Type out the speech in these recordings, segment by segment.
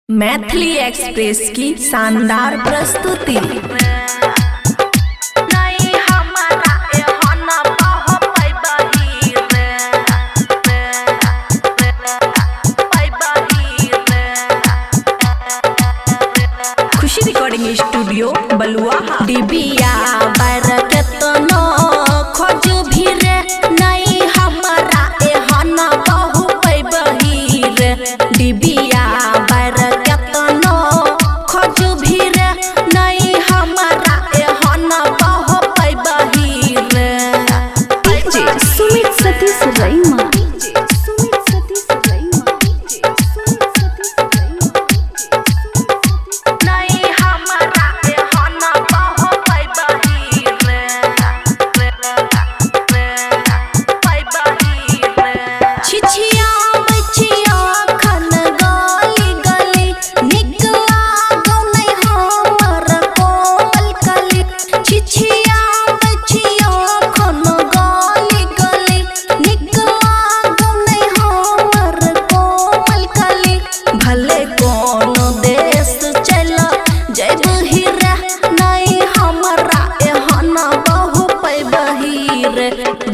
Maithili express की शानदार प्रस्तुति। खुशी रिकॉर्डिंग स्टूडियो बलुआ। डिबिया बरकतनो खोज भी रे नहीं हमारा एहन बहु पैबही रे। डिबिया बरकतनो खोज भी रे नहीं हमारा एहन बहु पैबही रे। डीजे सुमित सतीश रईमा।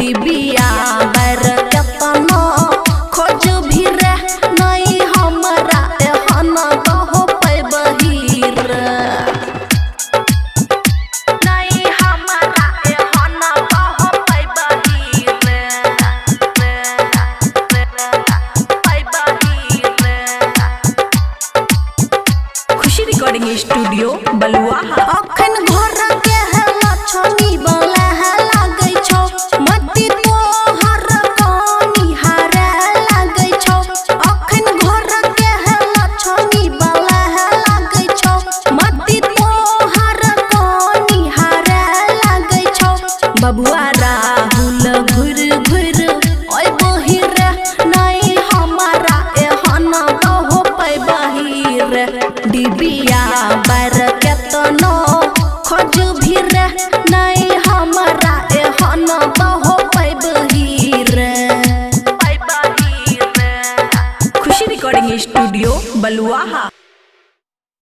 डिबिया बरकतनो खोज भी रे नहीं हमारा एहन बहु पैबही रे। नहीं हमारा एहन बहु पैबही रे। खुशी रिकॉर्डिंग स्टूडियो बलुआ। अखन घर के है लक्ष्मी वाला है लागे छौ मट्टी तोहर कोनी हारे लागे छौ। अखन घर के है लक्ष्मी वाला है लागे छौ मट्टी तोहर कोनी हारे लागे छौ। बबुआ राहुल घुर घुर ओए बही रे नहीं हमारा एहन बहु पैबही रे। डिबिया बरकतनो खोज भी रे नहीं